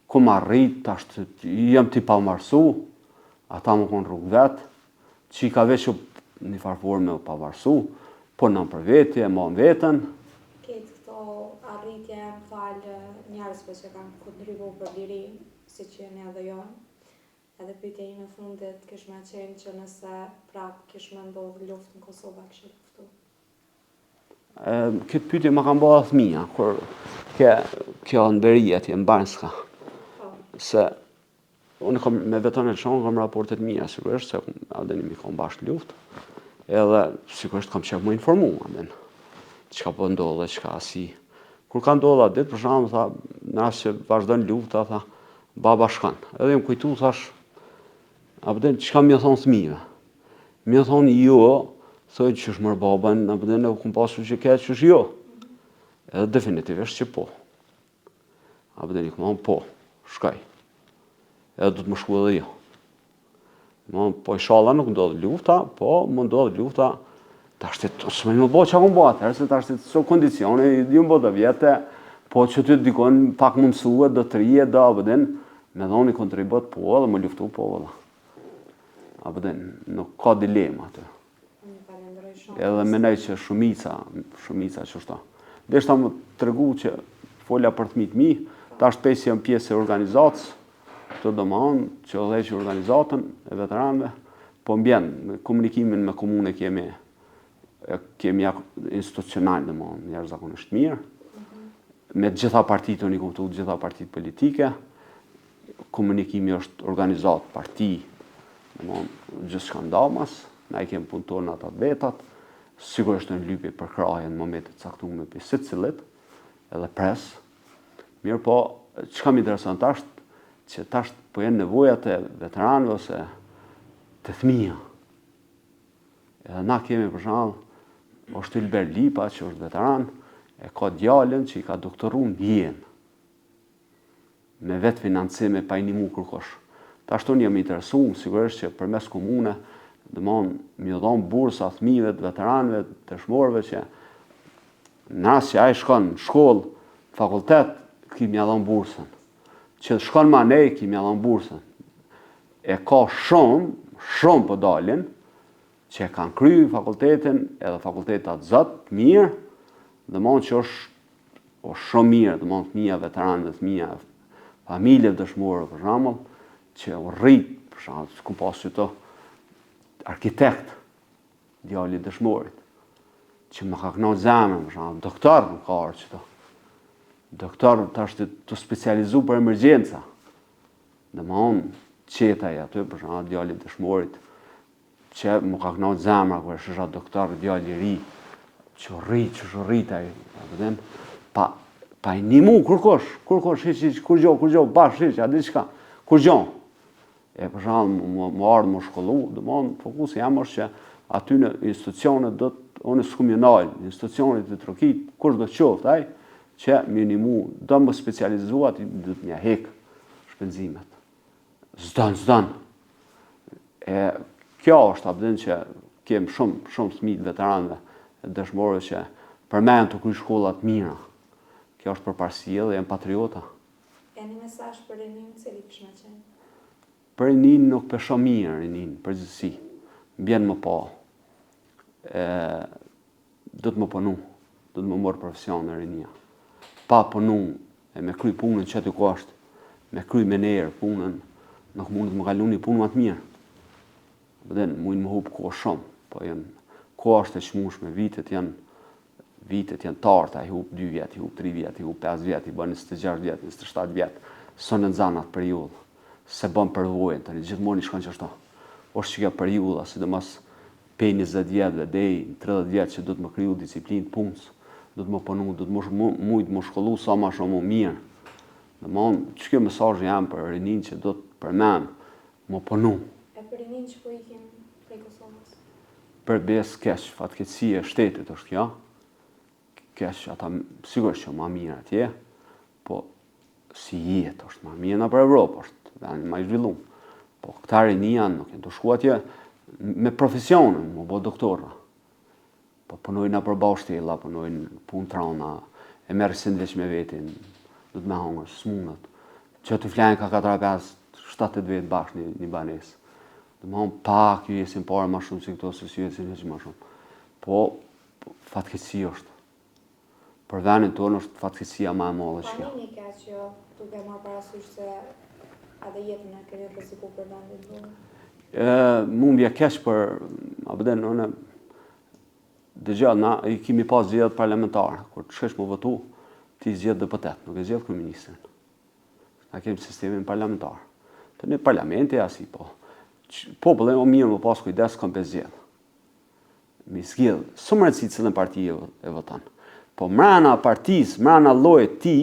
Kom arrit, ashtë jem t'i pavarësu, ata më konë rrugë vetë, që i ka veç një farforme o pavarësu, po në për vetje, ma në vetën. Ketë këto arritje në falë njerëzve që kanë kontribuar për liri, si që jeni edhe jo. Edhe pyetja ime fundit kish me qenë që nëse prap kish me ndodhë luftë në Kosovë, kishe luftu? Këtë pyetje më kanë bërë fëmija, kur kjo ndërija që më Banjska. Se unë me vetën e çonë kam raportet mia, sigurisht se adeni mi kam bashkë luftë. Edhe sigurisht kam qenë më informu, çka po ndodhe, çka si. Kur ka ndodha ditë, për shembull, tha, në rast që vazhdon lufta, tha, baba shkon. Edhe më kujtu, thash, apëden, çka më thonë fëmijëve? Më thonë jo, thojnë që është mërë babën, apëden e kum pasur që keq që është jo. Edhe definitivisht që po. Apëden i këmë po, shkaj. Edhe du të më shku edhe jo. Po inshallah nuk ndodhë lufta, po më ndodhë lufta, ta shtet, së më bo që akon bëtë, se ta shtet së kondicione, ju më bo dhe vjetë, po që ty dikon pak më mësue, do të rije, do abëden, me dhoni kontribut po dhe më luftu po dhe. Abëden, nuk ka dilema atë. Edhe menaj që shumica që shta. Dhe shta më të regu që folja për thmit mi, ta shpesi jam pjesë e organizatës, të dëmanë që dheqë organizatën e veteranëve, po mbjen me komunikimin me komune kemi institucional dëmanë, njerë zakonisht mirë, me gjitha partitë, unë i kuptu gjitha partitë politike, komunikimi është organizat parti, dëmanë gjithë shkandamas, na i kemi punëtor në atat vetat, sigurisht në lypi për krajen në momentet caktume për sitë cilit, edhe pres. Mirë po, që kam interesant ashtë, që tash po jenë nevojat e veteranëve ose të fëmijë. Edhe na kemi për shembull, është Ylber Lipa që është veteran, e ka djalën që i ka doktoru në Vjenë. Me vetë financime pa i nimu kërkosh. Tash tonë jam interesuar sigurisht që përmes komune, domthon më dhon bursa fëmijëve të veteranëve, të shmorëve që në rast që ai shkon në shkollë, fakultet, kimi ia dhon bursën. Që shkon ma nej, kimi ia dhon bursën. E ka shumë po dalin, që kanë kry fakultetin, edhe fakultetat zëtë, mirë, dhe mon që është shumë mirë, dhe mon fëmija veteranëve, fëmija familje dëshmorë, për shembull, që u rritë, për shembull, ku pas që të arkitekt, djali dëshmorit, që më ka kënaqur zemrën, për shembull, doktor më ka ardhur që të. Doktor tash të specializu për emergjenca. Dhe më onë qetaj aty, për shembull, djali dëshmorit, që më ka kënaqur zemra kur është doktor djali i ri, që rritaj, pa i nimu kurkosh, hiç, kur gjo, bash, hiç, a diçka, kur gjo. E për shembull, më ardhë më shkollu, dhe më onë fokusi jam është që aty në institucionet do të, unë s'kum jënal, institucionet të trokit, kush do të qoftë, që minimu, do më specializuat, do të një hek shpenzimet. Zdan. E kjo është abdin që kem shumë fëmijë veteranëve, dëshmorëve që përmend të kryj shkollat mira. Kjo është përparësia dhe janë patriota. E një mesazh për rinin, cili kishme qenë? Për rinin nuk pesho mirë, rinin, përgjithësi. Mbjen më pa. Do të më punu, do të më morë profesion në rinia. Pa punu, e me kry punën që të kështë, me kry me nerë punën, nuk mund të më kalu një punë më të mirë. Bëden, mujnë më hupë kohë shumë, po kohë është e shmushme, vitet janë tarta, i hupë 2 vjetë, i hupë 3 vjetë, i hupë 5 vjetë, i bën 26 vjetë, 27 vjetë, së në nëzanat periudhë, se bën përvojnë, të një gjithmonë i shkon që ashto. është që kjo periudha, sidomos pe 20 vjetëve, deri 30 vjetë që do të më kriju disiplinë punës, do të më punu, do të mujtë më shkollu sa ma shumë mirë. Dhe më onë, që kjo mesazh jam për rinin që do të përmen, më punu. E për rinin që po ikin prej Kosovës? Për besë keq, fatkeqësia e shtetit është kjo. Keq, ata sigurisht që ma mirë atje, po si jetë është ma mirë në për Evropë, është vend ma i zhvillum. Po këta rinia nuk janë të shku atje me profesionën, më bo doktora. Po punojnë për baushtella, punojnë punë trana, e merë sindveq me vetin, do të me hangër, s'munët. Që të flenë ka 4-5-7 vetë bashkë një banesë. Dhe më hangë pak ju jesin parë ma shumë si këto, se si jesin heqë ma shumë. Po, fatkeqësi është. për vendin tonë është fatkeqësia më e madhe që kjo. Tani një keq që duke marrë parasysh se edhe jetën e keni rreziku për vendin tonë. Mu mbje keq për, unë dëgjoj, na i kemi pas zgjedhjet parlamentare, kur të shkesh më votu, ti zgjedh deputet, nuk e zgjedh kryeministrin. Na kemi sistemin parlamentar. Të në parlamenti asi, po. Populli o mirë më pas kujdes kam për zgjedh. Mi zgjedh, shumë rëndësi cilën parti e voton. Po mrena partisë, mrena llojit ti,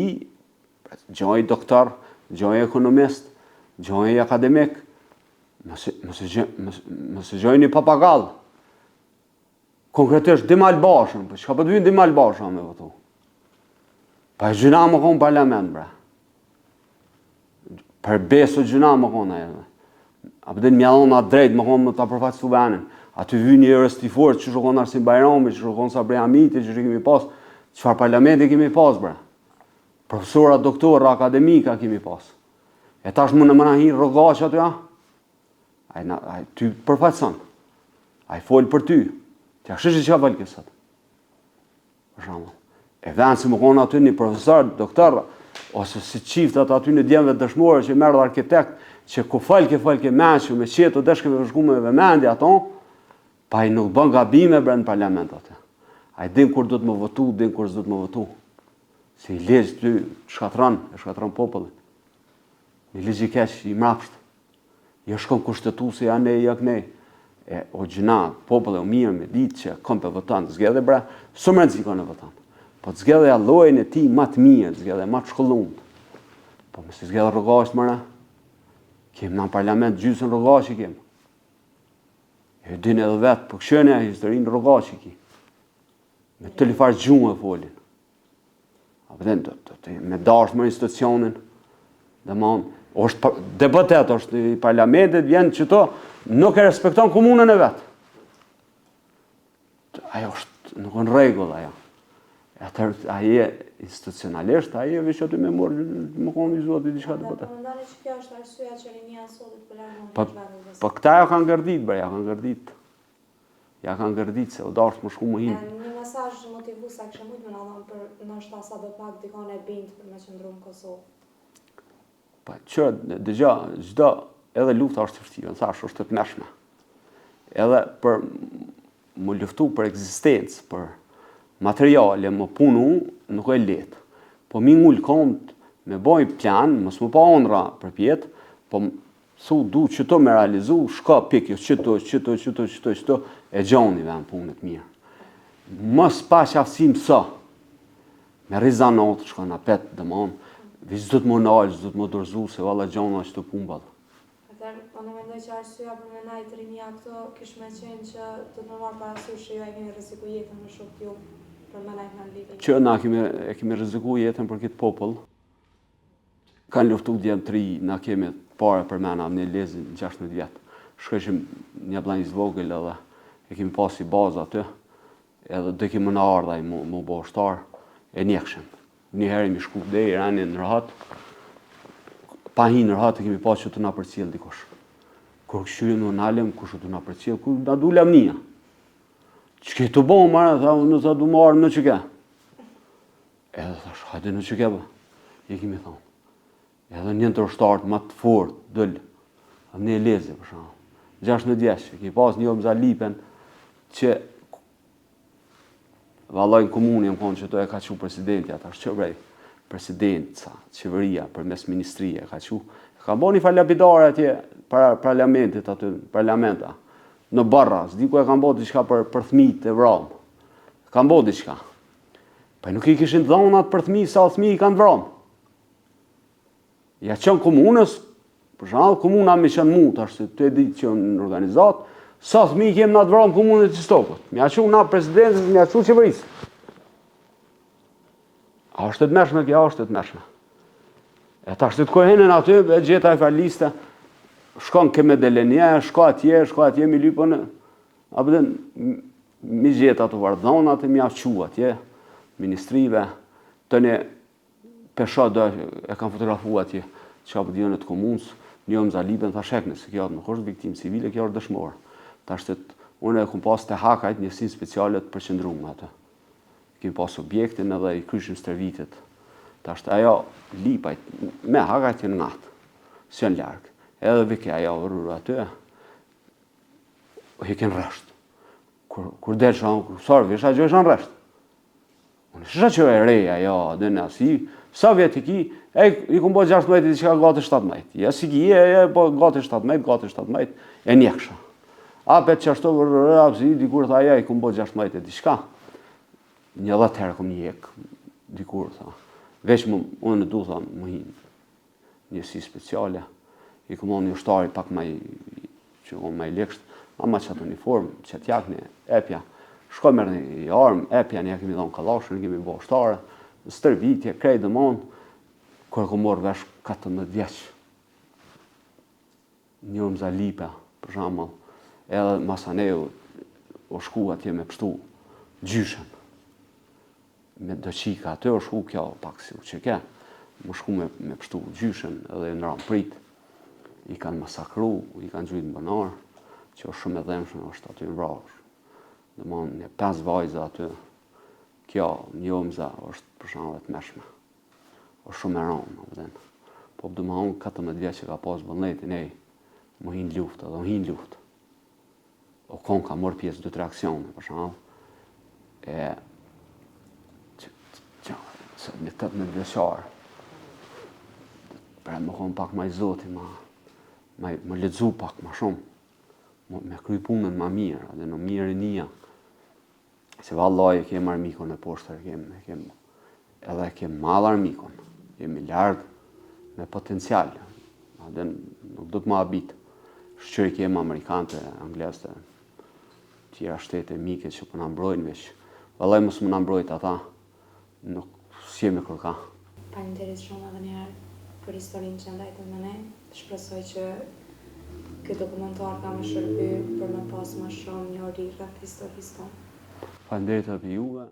gjoj doktor, gjoj ekonomist, gjoj akademik, mëse gjoj një papagall. Konkretisht Dimal Bashën, po çka po të vynë Dimal Basha me votu? Pa gjëna më konë parlament, bre. Për beso gjëna më konë ajo. A përdin mjallon atë drejt më konë më të përfaqësu venin. Aty vy një rëstifort që shukon Arsim Bajrami, që shukon Sabri Hamiti, që kemi pas, çfarë parlamenti kemi pas, bre. Profesora, doktora, akademika kemi pas. E tash më në mëna hinë rogaq aty, ja? Ai ty përfaqëson. Ai fol për ty. Tja shishë që ka valë kësat. Për shembull. E venë si më konë aty një profesor, doktor, ose si qiftat aty në djemëve dëshmore që merë dhe arkitekt, që ku falke menqë, me qetë të dëshke me vëshkume me vëmendi ato, pa i nuk bën gabime bre në parlament atë. A i din kur do të më votu, din kur s'do të më votu. Se i legjë ty shkatran popullin. Një legjë i keq, i mrapsht. I shkon kushtetu se janë ne, jak ne. O gjina, popullin o mirë me ditë që kom për votan të zgjedhe bre, së më rëndësi kanë votan. Po të zgjedhe llojin e ti më të mirë, të zgjedhe më të shkollumët. Po me si zgjedhe rrogaqët mëra, kemë në parlament gjysën rrogaqë i kemë. E din edhe vetë, për këshënë e historinë rrogaqë i ki. Me të lifarë gjumë e folin. A përdin, me dashtë më institucionin, dhe manë, është deputet, është i parlamentit, vjen që to, nuk e respekton komunën e vetë. Ajo është, nuk në regull ajo. Aje institucionalisht, aje vishë aty me morë, më konë i zotë i diçka të bëte. Po mendoni që kjo është arsyeja që rinia sotit për largë në vendin. Po këta ja kanë gërdit, bre, ja kanë gërdit. Ja kanë gërdit, se o dashtë më shku më hinë. Një mesazh motivues a kishe mujt më na dhënë për ndoshta sa do pak dikon e bind për me qëndru në Kosovë. Po që dëgjoj, çdo edhe lufta është vështirë, thash është të tmeshme. Edhe për më luftu për ekzistencë, për materiale, më punu, nuk e letë. Po mi ngullë komt, me boj plan, mos më pa ondra për pjetë, po su du që to me realizu, shka pikjo, qëto, e gjoni ve në punët mirë. Mos pa qafësim sa, me rizanot, shka në petë dëmonë, vizë du të më nalë, du të më dorzu, se valla gjona që të punë balë. Unë mendoj që arsyeja për me najtë rinia këto kish me qenë që do të më marrë parasysh që ju e keni rreziku jetën në shok ju për me najtë në lidhje. Që na kemi rreziku jetën për këtë popull. Kanë luftu djemë 3, na kemi pare për mena, në lezin 16 vjetë. Shkëshim një blanjës vogël edhe e kemi pasi bazë aty, edhe dhe kemi në ardha i më bo shtarë, e njekshim. Një herë mi shku dhe i rani në rëhat, pa hi në rëhat e kemi pas që të na përcjell dikush. Kur këshyri në nalem, kush të na përcjell, kur na du lamnia. Që ke të bo, mara, tha, në sa du marë në që ke. Edhe thash, hajde në që ke, bë. I kemi thonë. Edhe një të rështartë, ma të fort, dëllë. Ne e leze, për shumë. 16 vjeç, kemi pas një obza lipen, që vallaj në komunë, jam konë që to e ka që presidenti, ata është që vrej, presidenca, qeveria, për mes ministrije, ka që. Ka bo një falapidare atje, para parlamentit aty, parlamenta, në barra, s'di ku e kam bo diçka për thmit e vramë. Kam bo diçka. Pa nuk i kishin dhonat për thmi, sa thmi i kanë vramë. Ja qënë komunës, për shembull, komuna me qënë mu, tash se të e ditë që në organizat, sa thmi i kemë në atë vramë komunët që stokët. Mja që na presidentës, mja që qeverisë. A është të meshme, kja është të meshme. E ta është të kohenen aty, e gjeta e faliste, shkon ke me delenje, shko atje, mi lypën, a pëtën, mi gjeta të vardhonat, mi afqu atje, ministrive, të një pesha dhe e kam fotografu atje, që ka pëtjën e të komunës, një më zalipën, tha shekne, se kjo nuk është viktim civile, kjo është dëshmorë. Ta është të, unë e kum pas të hakajt njësin specialet për qëndrumë atë. kemi pas objektin edhe i kryshim stërvitit. Tash ajo lipajt me hakat janë ngatë, si janë largë. Edhe vike ajo rrur aty, hekin rresht. Kur del shanë, sërë, visha që është në rresht. Unë shësha që e reja, jo, dhe në asi, sa vjetë i ki, i ku mbo 16 i që ka gati 17. Ja si ki, po gati 17, e njekësha. Apet që ashtu vërë, dikur tha, ja, i ku mbo 16 i që ka. Një 10 herë kom njek, dikur tha. Veç unë du tha, më hinë njësi speciale. I ku mon një ushtari pak ma i, që unë ma i lekshtë, ama që atë uniform, që t'jak një epja. Shkoj mërë një armë, epja një kemi dhonë kalashën, kemi bo ushtare, në stërvitje, krejt dhe mon, kërë ku morë vesh 14 vjeqë. Një më lipe, për shambull, edhe masaneu o shku atje me pështu gjyshen. Me do qika atë o shku kjo pak si u që ke, më shku me pështu gjyshen edhe në ramë prit. I kanë masakru, i kanë gjujtë në banar, që është shumë e dhemshme, është aty në vrash. Dhe mon një 5 vajza aty, kjo një omza është për shambull të meshme. është shumë e rëndë, në vëdhenë. Po pëdu ma unë 14 vjetë që ka pasë bëllnetin, më hinë luftë, edhe më hinë luftë. O konë ka morë pjesë 2-3 aksione, për shumë, në 18 vjeqarë, pra më konë pak ma i zoti, më ledzu pak ma shumë, me kry punën ma mirë, edhe në mirë nia, se vallaj e kemë armikon e poshtër, edhe kemë madhë armikon, jemi largë me potencial, edhe nuk do të ma abitë. Shqyri kemë Amerikanët, Anglesët, tjera shtete mike që për në mbrojnë veç. Vallaj mos më në mbrojt ata, nuk s'jemi kërka. Faleminderit shumë edhe njerë për historinë që ndajtën me ne. Shpresoj që këtë dokumentar ka më shërby për me pas më shumë një ori rreth historisë tonë. Faleminderit edhe juve.